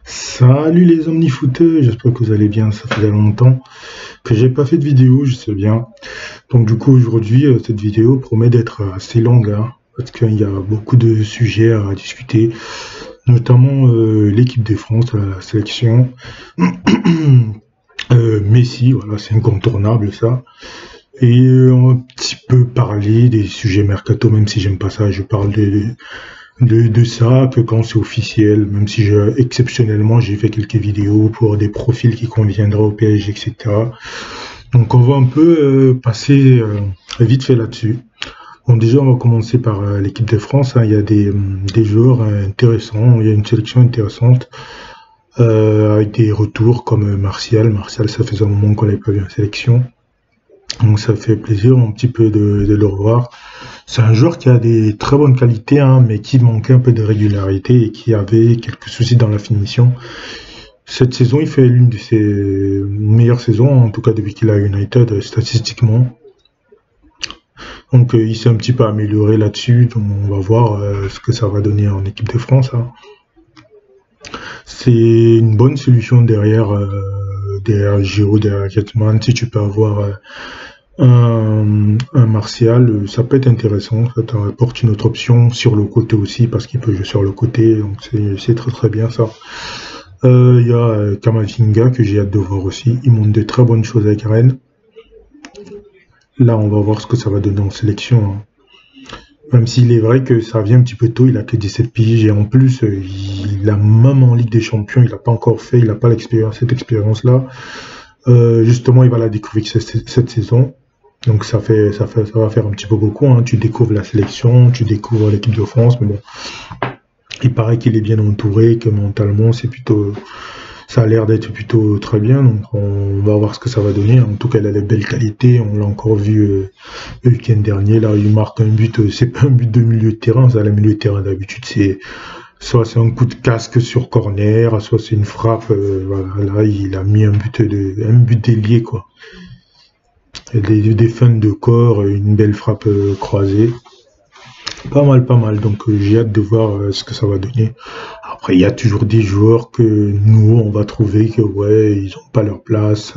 Salut les omnifooteux, j'espère que vous allez bien, ça faisait longtemps que j'ai pas fait de vidéo, je sais bien. Donc du coup aujourd'hui, cette vidéo promet d'être assez longue, hein, parce qu'il y a beaucoup de sujets à discuter, notamment l'équipe de France, la sélection. Messi, voilà, c'est incontournable ça. Et on va un petit peu parler des sujets mercato, même si j'aime pas ça, je parle de ça que quand c'est officiel, même si exceptionnellement j'ai fait quelques vidéos pour des profils qui conviendraient au PSG, etc. Donc on va un peu passer vite fait là-dessus. Bon, déjà on va commencer par l'équipe de France, hein. Il y a des joueurs intéressants, il y a une sélection intéressante avec des retours comme Martial. Martial, ça faisait un moment qu'on l'avait pas vu en sélection. Donc ça fait plaisir un petit peu de le revoir. C'est un joueur qui a des très bonnes qualités, hein, mais qui manquait un peu de régularité et qui avait quelques soucis dans la finition. Cette saison, il fait l'une de ses meilleures saisons, en tout cas depuis qu'il est à United, statistiquement. Donc il s'est un petit peu amélioré là-dessus, donc on va voir ce que ça va donner en équipe de France, hein. C'est une bonne solution derrière Giroud, derrière Griezmann. Si tu peux avoir un Martial, ça peut être intéressant. Ça t'apporte une autre option sur le côté aussi, parce qu'il peut jouer sur le côté, donc c'est très très bien ça. Il y a Kamavinga que j'ai hâte de voir aussi. Il montre de très bonnes choses avec Rennes. Là, on va voir ce que ça va donner en sélection, hein. Même s'il est vrai que ça vient un petit peu tôt, il a que 17 piges et en plus, il a même en Ligue des Champions, il n'a pas encore fait, il n'a pas cette expérience-là. Justement, il va la découvrir cette saison. Donc ça va faire un petit peu beaucoup, hein. Tu découvres la sélection, tu découvres l'équipe de France, mais bon, il paraît qu'il est bien entouré, que mentalement ça a l'air d'être plutôt très bien. Donc on va voir ce que ça va donner. En tout cas, il a des belles qualités. On l'a encore vu le week-end dernier. Là, il marque un but. C'est pas un but de milieu de terrain. Ça, le milieu de terrain d'habitude, soit c'est un coup de casque sur corner, soit c'est une frappe. Voilà, là, il a mis un but d'ailier, quoi. Des feintes de corps, une belle frappe croisée. Pas mal, pas mal. Donc j'ai hâte de voir ce que ça va donner. Après, il y a toujours des joueurs que nous, on va trouver que ouais, ils ont pas leur place.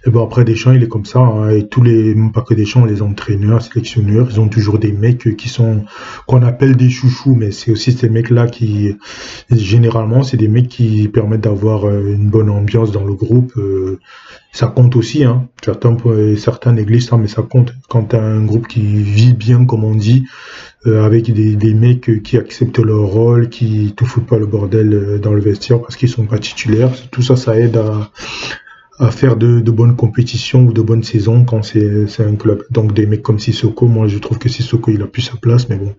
Et bon, après, Deschamps, il est comme ça, hein. Et même pas que Deschamps, les entraîneurs, sélectionneurs, ils ont toujours des mecs qu'on appelle des chouchous, mais c'est aussi ces mecs-là généralement, c'est des mecs qui permettent d'avoir une bonne ambiance dans le groupe. Ça compte aussi, hein. Certains négligent ça, mais ça compte. Quand tu as un groupe qui vit bien, comme on dit, avec des mecs qui acceptent leur rôle, qui te foutent pas le bordel dans le vestiaire parce qu'ils sont pas titulaires. Tout ça, ça aide à faire de bonnes compétitions ou de bonnes saisons quand c'est un club. Donc des mecs comme Sissoko, moi je trouve que Sissoko il a plus sa place, mais bon.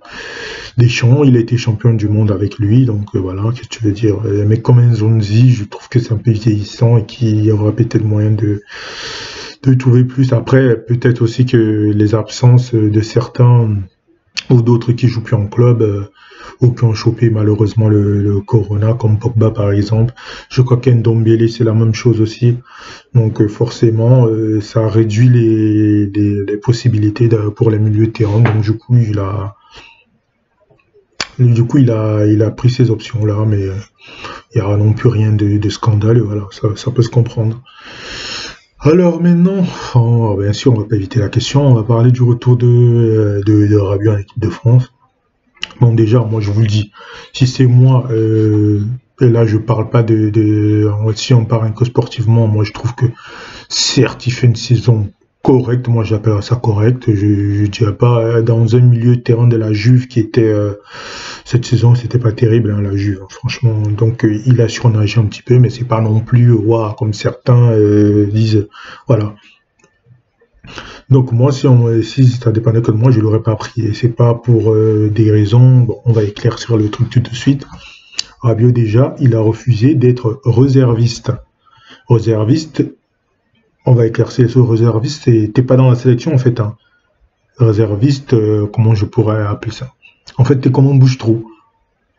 Deschamps, il a été champion du monde avec lui, donc voilà, qu'est-ce que tu veux dire. Un mec comme Nzonzi, je trouve que c'est un peu vieillissant et qu'il y aura peut-être moyen de trouver plus. Après, peut-être aussi que les absences de certains ou d'autres qui jouent plus en club ou qui ont chopé malheureusement le corona, comme Pogba par exemple. Je crois qu'Ndombele c'est la même chose aussi. Donc forcément, ça réduit les possibilités pour les milieux de terrain. Donc il a pris ces options-là, mais il n'y aura non plus rien de scandaleux. Voilà, ça peut se comprendre. Alors maintenant, bien sûr, on va pas éviter la question. On va parler du retour de Rabiot en équipe de France. Bon, déjà, moi, je vous le dis, si c'est moi, et là, je parle pas si on parle que sportivement, moi, je trouve que, certes, il fait une saison correcte, moi, j'appelle ça correcte, je dirais pas, dans un milieu de terrain de la Juve qui était, cette saison, c'était pas terrible, hein, la Juve, hein, franchement, donc, il a surnagé un petit peu, mais c'est pas non plus, waouh, comme certains, disent, voilà. Donc moi, si ça dépendait que de moi, je l'aurais pas pris. Et c'est pas pour des raisons. Bon, on va éclaircir le truc tout de suite. Rabiot déjà, il a refusé d'être réserviste. Réserviste, on va éclaircir sur réserviste. T'es pas dans la sélection en fait, hein. Réserviste, comment je pourrais appeler ça? En fait, t'es comme un bouche-trou.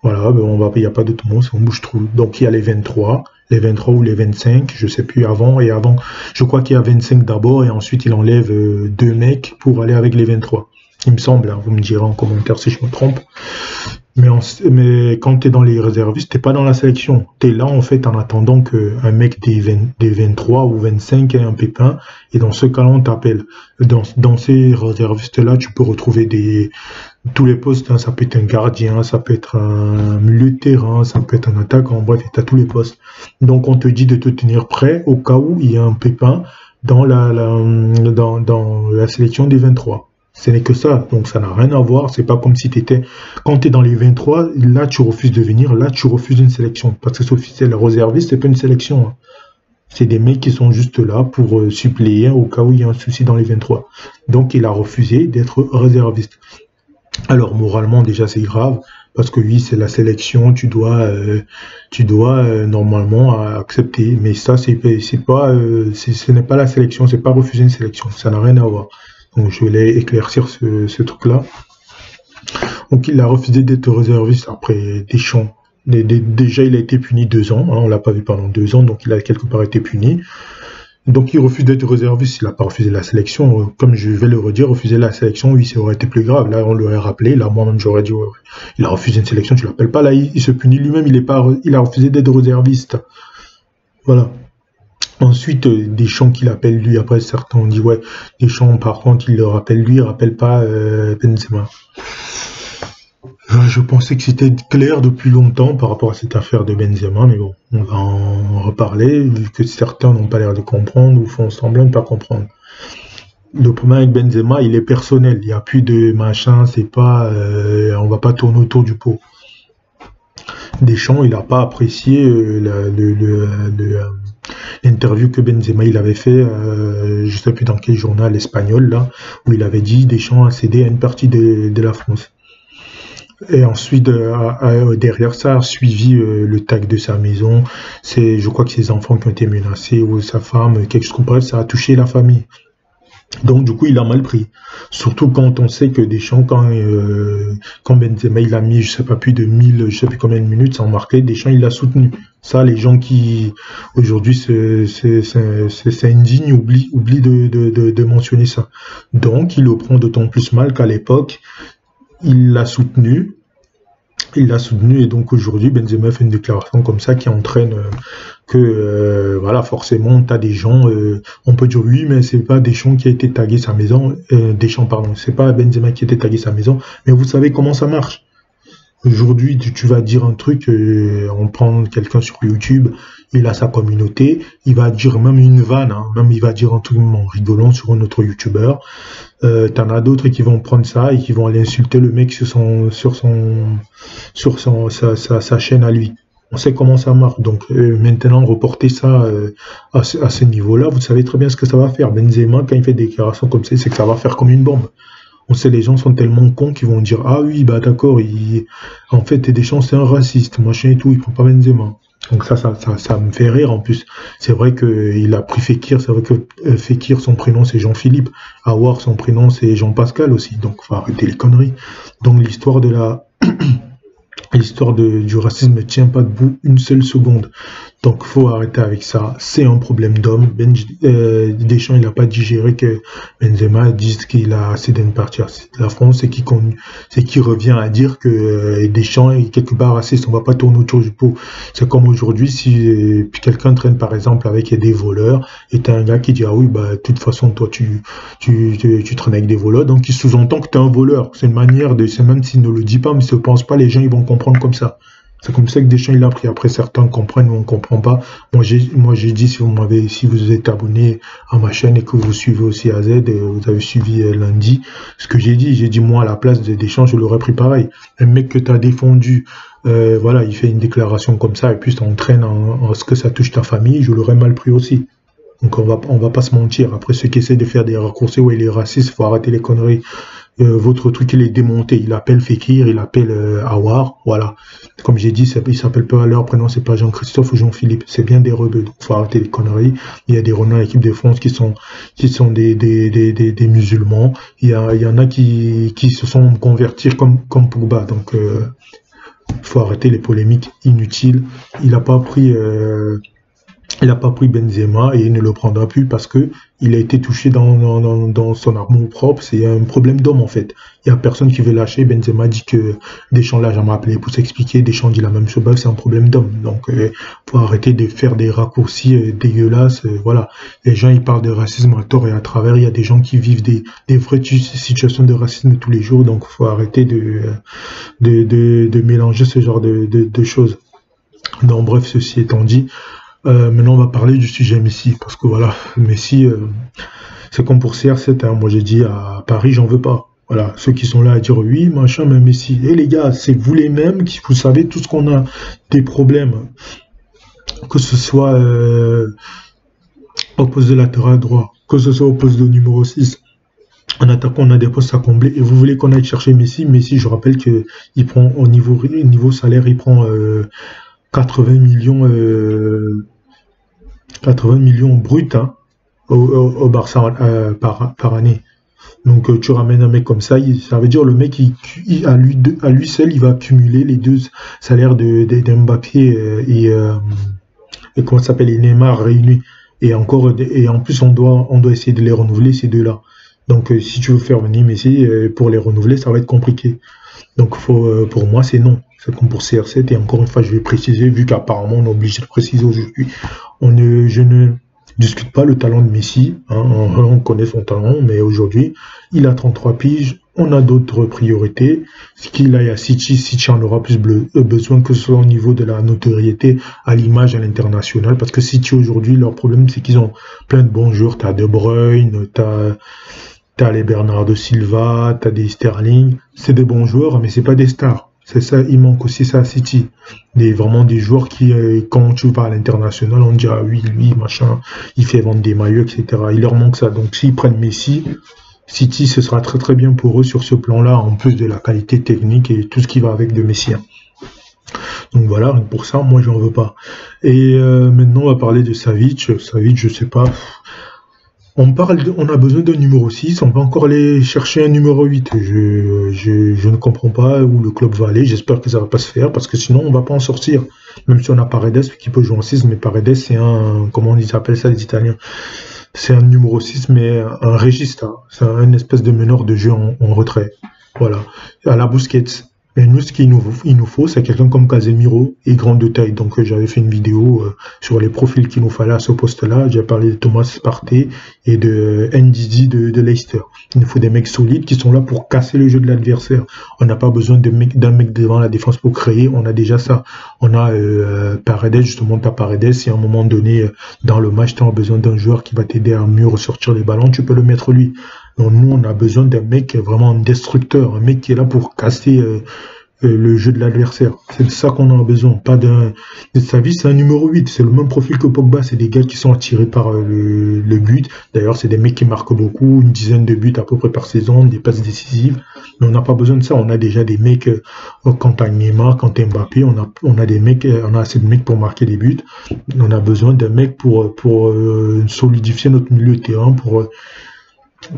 Voilà, ben il n'y a pas d'autre mot, c'est un bouche-trou. Donc il y a les 23 ou les 25, je sais plus avant, et avant, je crois qu'il y a 25 d'abord, et ensuite il enlève deux mecs pour aller avec les 23. Il me semble, hein, vous me direz en commentaire si je me trompe. Mais quand tu es dans les réservistes, t'es pas dans la sélection. Tu es là, en fait, en attendant qu'un mec des 23 ou 25 ait un pépin. Et dans ce cas-là, on t'appelle. Dans ces réservistes-là, tu peux retrouver tous les postes. Hein. Ça peut être un gardien, ça peut être un milieu de terrain, ça peut être un attaquant. Bref, tu as tous les postes. Donc, on te dit de te tenir prêt au cas où il y a un pépin dans la sélection des 23. Ce n'est que ça, donc ça n'a rien à voir. C'est pas comme si tu étais. Quand tu es dans les 23, là tu refuses de venir, là tu refuses une sélection. Parce que c'est officiel, réserviste, c'est pas une sélection. Hein. C'est des mecs qui sont juste là pour suppléer au cas où il y a un souci dans les 23. Donc il a refusé d'être réserviste. Alors moralement déjà c'est grave, parce que oui c'est la sélection, tu dois normalement accepter. Mais ça ce n'est pas la sélection, c'est pas refuser une sélection, ça n'a rien à voir. Donc je vais éclaircir ce truc-là. Donc il a refusé d'être réserviste après Deschamps. Déjà il a été puni 2 ans, hein, on l'a pas vu pendant 2 ans, donc il a quelque part été puni. Donc il refuse d'être réserviste, il n'a pas refusé la sélection. Comme je vais le redire, refuser la sélection, oui, ça aurait été plus grave. Là on l'aurait rappelé, là moi-même j'aurais dit ouais, il a refusé une sélection, tu l'appelles pas, là il se punit lui-même, il a refusé d'être réserviste. Voilà. Ensuite, Deschamps qui l'appelle lui, après certains ont dit ouais, Deschamps par contre il le rappelle lui, il rappelle pas Benzema. Je pensais que c'était clair depuis longtemps par rapport à cette affaire de Benzema, mais bon, on va en reparler, vu que certains n'ont pas l'air de comprendre ou font semblant de ne pas comprendre. Le problème avec Benzema, il est personnel, il n'y a plus de machin, c'est pas, on va pas tourner autour du pot. Deschamps, il n'a pas apprécié l'interview que Benzema il avait fait, je ne sais plus dans quel journal espagnol, là, où il avait dit Deschamps a cédé à une partie de la France. Et ensuite, derrière ça, a suivi le tag de sa maison. Je crois que ses enfants qui ont été menacés, ou sa femme, quelque chose comme ça, ça a touché la famille. Donc du coup, il a mal pris. Surtout quand on sait que Deschamps, quand Benzema il a mis, je sais pas, plus de 1000, je sais plus combien de minutes sans marquer, Deschamps il l'a soutenu. Ça, les gens qui aujourd'hui c'est indigne, oublient de mentionner ça. Donc il le prend d'autant plus mal qu'à l'époque, il l'a soutenu. Il l'a soutenu et donc aujourd'hui Benzema fait une déclaration comme ça qui entraîne que voilà, forcément tu as des gens, on peut dire oui mais c'est pas Deschamps qui a été tagué sa maison, Deschamps pardon, c'est pas Benzema qui a été tagué sa maison, mais vous savez comment ça marche. Aujourd'hui, tu vas dire un truc, on prend quelqu'un sur YouTube, il a sa communauté, il va dire même une vanne, hein, même il va dire un truc en rigolant sur un autre YouTuber. T'en as d'autres qui vont prendre ça et qui vont aller insulter le mec sur sa chaîne à lui. On sait comment ça marche. Donc maintenant, reporter ça à ce niveau-là, vous savez très bien ce que ça va faire. Benzema, quand il fait des déclarations comme ça, c'est que ça va faire comme une bombe. On sait, les gens sont tellement cons qu'ils vont dire ah oui bah d'accord, en fait Deschamps c'est un raciste, machin et tout, il prend pas Benzema. Donc ça me fait rire en plus. C'est vrai qu'il a pris Fekir, c'est vrai que Fekir son prénom c'est Jean-Philippe, Aouar son prénom c'est Jean-Pascal aussi, donc faut arrêter les conneries. Donc l'histoire du racisme ne tient pas debout une seule seconde. Donc faut arrêter avec ça. C'est un problème d'homme. Deschamps il n'a pas digéré que Benzema dise qu'il a assez d'une partie de la France et qui revient à dire que Deschamps est quelque part raciste. On va pas tourner autour du pot. C'est comme aujourd'hui si quelqu'un traîne par exemple avec des voleurs et t'as un gars qui dit ah oui bah de toute façon toi tu traînes avec des voleurs, donc il sous-entend que tu es un voleur. C'est une manière c'est même s'il ne le dit pas mais s'il ne pense pas, les gens ils vont comprendre comme ça. C'est comme ça que Deschamps il a pris. Après certains comprennent ou on comprend pas. Moi j'ai dit si vous êtes abonné à ma chaîne et que vous suivez aussi AZ, vous avez suivi lundi, ce que j'ai dit moi à la place de Deschamps je l'aurais pris pareil. Un mec que tu as défendu, voilà, il fait une déclaration comme ça et puis ça entraîne en ce que ça touche ta famille, je l'aurais mal pris aussi. Donc on va pas se mentir. Après ceux qui essaient de faire des raccourcis, ouais il est raciste, faut arrêter les conneries. Votre truc il est démonté, il appelle Fekir, il appelle Aouar, voilà. Comme j'ai dit, il s'appelle pas, leur prénom c'est pas Jean-Christophe ou Jean-Philippe, c'est bien des rebeux, donc faut arrêter les conneries. Il y a des renards à l'équipe de France qui sont des musulmans, il y en a qui se sont convertis comme Pogba, donc faut arrêter les polémiques inutiles. Il a pas pris Il n'a pas pris Benzema et il ne le prendra plus parce que il a été touché dans son amour propre. C'est un problème d'homme en fait. Il n'y a personne qui veut lâcher. Benzema dit que Deschamps l'a jamais appelé pour s'expliquer. Deschamps dit la même chose. C'est un problème d'homme. Donc, faut arrêter de faire des raccourcis dégueulasses. Voilà. Les gens, ils parlent de racisme à tort et à travers. Il y a des gens qui vivent des vraies situations de racisme tous les jours. Donc, faut arrêter de mélanger ce genre de choses. Donc, bref, ceci étant dit. Maintenant, on va parler du sujet Messi, parce que voilà, Messi, c'est comme pour CR7, hein. Moi, j'ai dit à Paris, j'en veux pas. Voilà, ceux qui sont là à dire oui, machin, mais Messi. Et les gars, c'est vous les mêmes qui, vous savez, tout ce qu'on a des problèmes, que ce soit au poste de latéral droit, que ce soit au poste de numéro 6. En attaquant, on a des postes à combler, et vous voulez qu'on aille chercher Messi. Messi, je rappelle que il prend au niveau salaire, il prend 80 millions. 80 millions bruts hein, au Barça par année. Donc tu ramènes un mec comme ça, ça veut dire le mec à lui seul, il va accumuler les deux salaires d'Mbappé et comment ça s'appelle, les Neymar réunis. Et encore et en plus on doit essayer de les renouveler ces deux-là. Donc si tu veux faire venir Messi pour les renouveler, ça va être compliqué. Donc pour moi c'est non. C'est comme pour CR7 et encore une fois je vais préciser vu qu'apparemment on est obligé de préciser aujourd'hui. Je ne discute pas le talent de Messi, hein, on connaît son talent, mais aujourd'hui, il a 33 piges, on a d'autres priorités. Ce qu'il a à City en aura plus besoin que ce soit au niveau de la notoriété, à l'image à l'international, parce que City aujourd'hui, leur problème, c'est qu'ils ont plein de bons joueurs. Tu as De Bruyne, tu as les Bernardo Silva, tu as des Sterling, c'est des bons joueurs, mais c'est pas des stars. C'est ça, il manque aussi ça à City. Vraiment des joueurs qui, quand tu vas à l'international, on dit ah oui, lui, machin, il fait vendre des maillots, etc. Il leur manque ça. Donc s'ils prennent Messi, City, ce sera très très bien pour eux sur ce plan-là, en plus de la qualité technique et tout ce qui va avec de Messi. Donc voilà, pour ça, moi j'en veux pas. Et maintenant, on va parler de Savic. Savic, je sais pas. On a besoin d'un numéro 6, on va encore aller chercher un numéro 8. Je ne comprends pas où le club va aller, j'espère que ça va pas se faire, parce que sinon on va pas en sortir. Même si on a Paredes qui peut jouer en 6, mais Paredes c'est un, comment ils appellent ça les Italiens? C'est un numéro 6, mais un régiste, hein. C'est un espèce de meneur de jeu en retrait. Voilà, à la Busquets. Mais nous, ce qu'il nous faut, c'est quelqu'un comme Casemiro et grand de taille. Donc, j'avais fait une vidéo sur les profils qu'il nous fallait à ce poste-là. J'ai parlé de Thomas Partey et de Ndidi de Leicester. Il nous faut des mecs solides qui sont là pour casser le jeu de l'adversaire. On n'a pas besoin d'un mec devant la défense pour créer. On a déjà ça. On a Paredes, justement, t'as Paredes. Si à un moment donné, dans le match, tu as besoin d'un joueur qui va t'aider à mieux ressortir les ballons, tu peux le mettre lui. Donc nous, on a besoin d'un mec vraiment destructeur, un mec qui est là pour casser le jeu de l'adversaire. C'est de ça qu'on a besoin, pas d'un... Savic, c'est un numéro 8, c'est le même profil que Pogba, c'est des gars qui sont attirés par le but. D'ailleurs, c'est des mecs qui marquent beaucoup, une dizaine de buts à peu près par saison, des passes décisives. Mais on n'a pas besoin de ça, on a déjà des mecs, quand t'as Neymar, quand t'as Mbappé, on a des mecs, on a assez de mecs pour marquer des buts. On a besoin d'un mec pour solidifier notre milieu de terrain,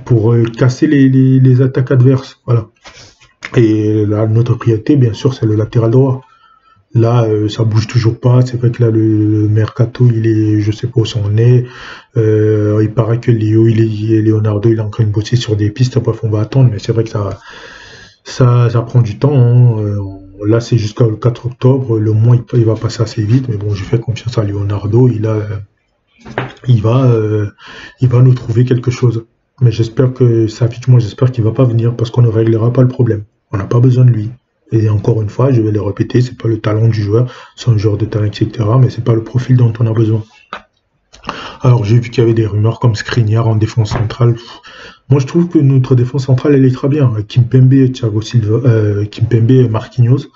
pour casser les attaques adverses. Voilà. Et là, notre priorité, bien sûr, c'est le latéral droit. Là, ça bouge toujours pas. C'est vrai que là, le mercato, il est, je sais pas où on est. Il paraît que Leonardo, il est en train de bosser sur des pistes. Bref, on va attendre, mais c'est vrai que ça prend du temps, hein. Là, c'est jusqu'au 4 octobre. Le mois, il va passer assez vite. Mais bon, j'ai fait confiance à Leonardo. Il va nous trouver quelque chose. Mais j'espère que Savic, moi j'espère qu'il va pas venir parce qu'on ne réglera pas le problème. On n'a pas besoin de lui. Et encore une fois, je vais le répéter, c'est pas le talent du joueur, c'est un joueur de talent, etc. Mais c'est pas le profil dont on a besoin. Alors j'ai vu qu'il y avait des rumeurs comme Skriniar en défense centrale. Moi je trouve que notre défense centrale elle est très bien. Kimpembe, Thiago Silva, Kimpembe, Marquinhos.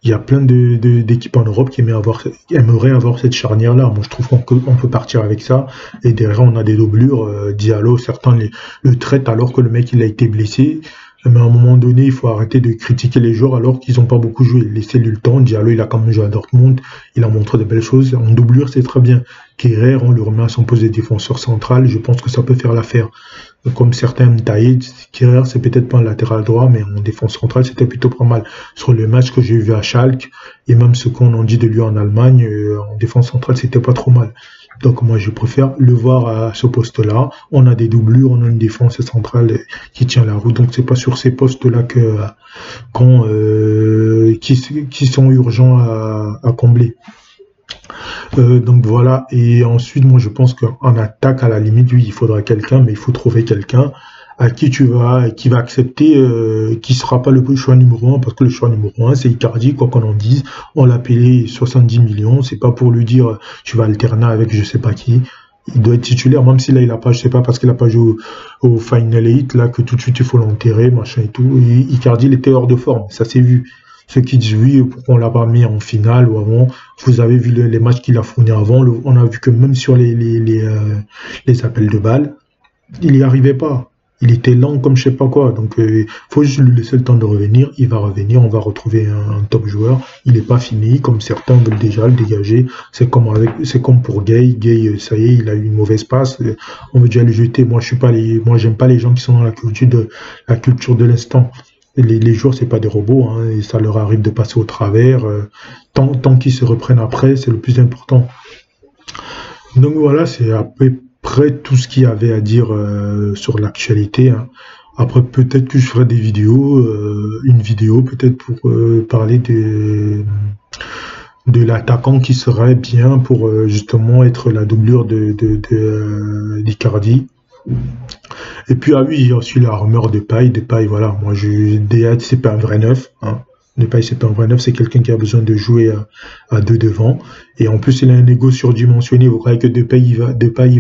Il y a plein d'équipes en Europe qui aimeraient avoir cette charnière-là. Moi, je trouve qu'on peut partir avec ça. Et derrière, on a des doublures. Diallo, certains le traitent alors que le mec, il a été blessé. Mais à un moment donné, il faut arrêter de critiquer les joueurs alors qu'ils n'ont pas beaucoup joué. Laissez-lui le temps. Diallo, il a quand même joué à Dortmund. Il a montré de belles choses. En doublure, c'est très bien. Kerrer, on le remet à son poste de défenseur central. Je pense que ça peut faire l'affaire. Comme certains Mtaïd, Kerrer, c'est peut-être pas un latéral droit, mais en défense centrale, c'était plutôt pas mal. Sur le match que j'ai vu à Schalke, et même ce qu'on en dit de lui en Allemagne, en défense centrale, c'était pas trop mal. Donc moi je préfère le voir à ce poste-là. On a des doublures, on a une défense centrale qui tient la route. Donc c'est pas sur ces postes-là qui sont urgents à combler. Donc voilà, et ensuite moi je pense qu'en attaque à la limite, oui, il faudra quelqu'un, mais il faut trouver quelqu'un à qui qui va accepter, qui sera pas le choix numéro un, parce que le choix numéro un c'est Icardi, quoi qu'on en dise, on l'a payé 70 millions, c'est pas pour lui dire tu vas alterner avec je sais pas qui, il doit être titulaire, même si là il a pas, je sais pas, parce qu'il a pas joué au Final 8, là que tout de suite il faut l'enterrer, machin et tout, et Icardi il était hors de forme, ça s'est vu. Ceux qui disent oui, pourquoi on l'a pas mis en finale ou avant, vous avez vu les matchs qu'il a fournis avant, on a vu que même sur les appels de balles, il n'y arrivait pas. Il était lent comme je sais pas quoi. Donc faut juste lui laisser le temps de revenir. Il va revenir, on va retrouver un top joueur. Il n'est pas fini, comme certains veulent déjà le dégager. C'est comme pour Gay. Gay, ça y est, il a eu une mauvaise passe. On veut déjà le jeter. Moi, j'aime pas les gens qui sont dans la culture de l'instant. Les joueurs, c'est pas des robots, hein, et ça leur arrive de passer au travers. Tant qu'ils se reprennent après, c'est le plus important. Donc voilà, c'est à peu près tout ce qu'il y avait à dire sur l'actualité, hein. Après, peut-être que je ferai des vidéos, une vidéo peut-être pour parler de l'attaquant qui serait bien pour justement être la doublure d'Icardi. Et puis, ah oui, il y a aussi la rumeur de Paille. Voilà, moi, c'est pas un vrai neuf, hein. Depay, c'est pas un vrai neuf, c'est quelqu'un qui a besoin de jouer à deux devant. Et en plus, il a un ego surdimensionné. Vous croyez que Depay, il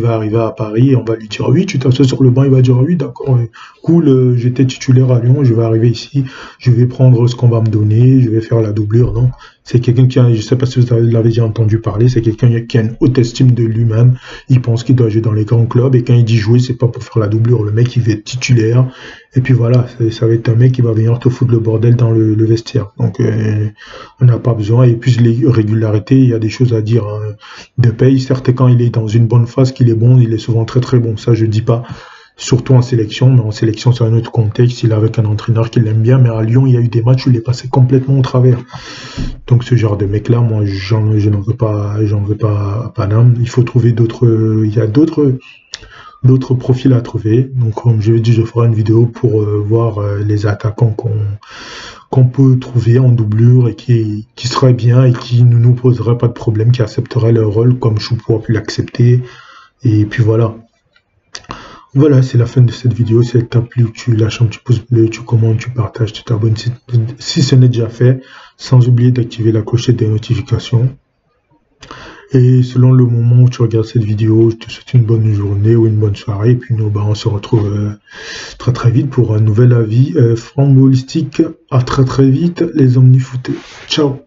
va arriver à Paris et on va lui dire, oui, tu t'assois sur le banc, il va dire, oui, d'accord, cool, j'étais titulaire à Lyon, je vais arriver ici, je vais prendre ce qu'on va me donner, je vais faire la doublure. Non, c'est quelqu'un je sais pas si vous l'avez déjà entendu parler, c'est quelqu'un qui a une haute estime de lui-même. Il pense qu'il doit jouer dans les grands clubs et quand il dit jouer, c'est pas pour faire la doublure. Le mec, il va être titulaire. Et puis voilà, ça va être un mec qui va venir te foutre le bordel dans le vestiaire. Donc, on n'a pas besoin. Et puis, les régularités, il y a des choses à dire, hein. Depay, certes, quand il est dans une bonne phase, qu'il est bon, il est souvent très très bon. Ça, je dis pas. Surtout en sélection, mais en sélection, c'est un autre contexte. Il est avec un entraîneur qui l'aime bien. Mais à Lyon, il y a eu des matchs où il est passé complètement au travers. Donc, ce genre de mec-là, moi, je n'en veux pas à Paname. Il faut trouver il y a d'autres profils à trouver. Donc, comme je l'ai dit, je ferai une vidéo pour voir les attaquants qu'on peut trouver en doublure et qui seraient bien et qui ne nous poseraient pas de problème, qui accepteraient leur rôle comme Choupo a pu l'accepter. Et puis voilà. Voilà, c'est la fin de cette vidéo. Si elle t'a plu, tu lâches un petit pouce bleu, tu commentes, tu partages, tu t'abonnes si ce n'est déjà fait, sans oublier d'activer la clochette des notifications. Et selon le moment où tu regardes cette vidéo, je te souhaite une bonne journée ou une bonne soirée. Et puis nous, on se retrouve très très vite pour un nouvel avis franc holistique. À très très vite, les omnifootés. Ciao.